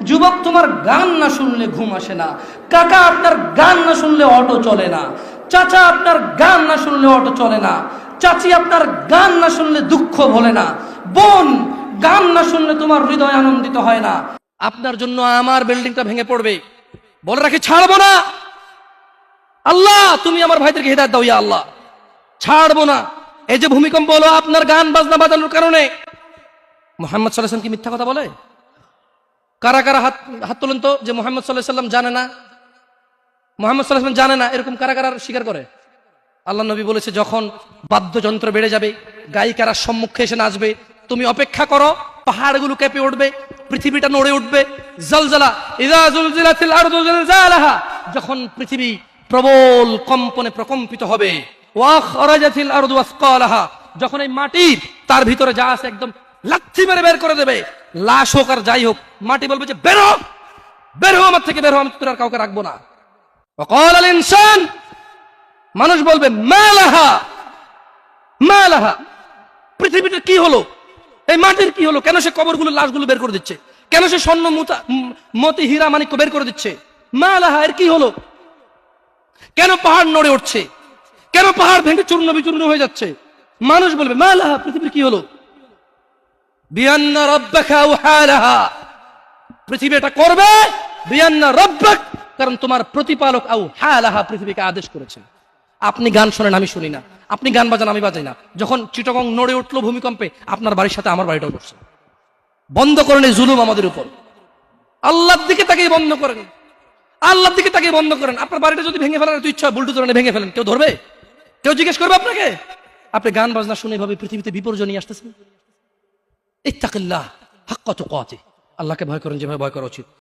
যুবক, তোমার গান না শুনলে ঘুম আসে না। কাকা, আপনার গান না শুনলে অটো চলে না। চাচা, আপনার গান না শুনলে অটো চলে না। চাচি, আপনার গান না শুনলে দুঃখ ভোলে না। বোন, গান না শুনলে তোমার হৃদয় আনন্দিত হয় না। আপনার জন্য আমার বিল্ডিংটা ভেঙে পড়বে, বলে রাখি ছাড়বো না। আল্লাহ, তুমি আমার ভাইদেরকে হিদায়াত দাও, ইয়া আল্লাহ, ছাড়বো না। এই যে ভূমিকম্প হলো আপনার গান বাজনা বাজানোর কারণে। মুহাম্মদ সাল্লাল্লাহু আলাইহি ওয়াসাল্লাম কি মিথ্যা কথা বলে? কারা কারা হাত তোলেন তো যে মুহাম্মদ সাল্লাল্লাহু আলাইহি ওয়াসাল্লাম জানে না, মুহাম্মদ সাল্লাল্লাহু আলাইহি ওয়াসাল্লাম জানে না, এরকম কারা কারা স্বীকার করে? আল্লাহ নবী বলেছে, যখন বাদ্যযন্ত্র বেড়ে যাবে, গায়িকারা সম্মুখে এসে নাচবে, তুমি অপেক্ষা করো, পাহাড়গুলো কেঁপে উঠবে, পৃথিবীটা নড়ে উঠবে। জালজালা, ইযা জুলজিলাতিল আরদু জিলজালাহা, যখন পৃথিবী প্রবল কম্পনে প্রকম্পিত হবে। ওয়া খরাজাতিল আরদু আসকালাহা, যখন এই মাটি তার ভিতরে যা আছে একদম লাথি মেরে বের করে দেবে, লাশ হোক আর যাই হোক, মাটি বলবে যে বের হও, বের হও আমার থেকে, বের হও, আমি তোর আর কাউকে রাখবো না। ওয়া ক্বালাল ইনসান, মানুষ বলবে মালাহা মালাহা, পৃথিবীটা কি হলো, এই মাটির কি হলো, কেন সে কবরগুলো লাশগুলো বের করে দিচ্ছে, কেন সে স্বর্ণ মতি হীরা মানিক্য বের করে দিচ্ছে, মালাহা, এর কি হলো, কেন পাহাড় নড়ে উঠছে, কেন পাহাড় ভেঙে চূর্ণ বিচূর্ণ হয়ে যাচ্ছে। মানুষ বলবে মালাহা, পৃথিবীর কি হলো, বিআন্না রাব্বাকা আওহালাহা, পৃথিবী এটা করবে, বিআন্না রাব্বাক, কারণ তোমার প্রতিপালক আওহালাহা, পৃথিবীকে আদেশ করেছেন। আপনি গান শোনেন, আমি শুনি না, আপনি গান বাজান, আমি বাজাই না। যখন চিটাগং নড়ে উঠলো ভূমিকম্পে, আপনার বাড়ির সাথে আমার বাড়িটাও নড়ছে। বন্ধ করেন এই জুলুম আমাদের উপর। আল্লাহর দিকে তাকিয়ে বন্ধ করেন, আল্লাহর দিকে তাকিয়ে বন্ধ করেন। আপনার বাড়িটা যদি ভেঙে ফেলার ইচ্ছা, বুলডোজারে ভেঙে ফেলেন, কেউ ধরবে? কেউ জিজ্ঞেস করবে আপনাকে? আপনি গান বাজনা শুনে এভাবে পৃথিবীতে বিপর্যয় নিয়ে আসতেছেন। ইত্তাকিল্লাহ হাক্কা তুকাতিহ, আল্লাহকে ভয় করেন যেভাবে ভয় করা উচিত।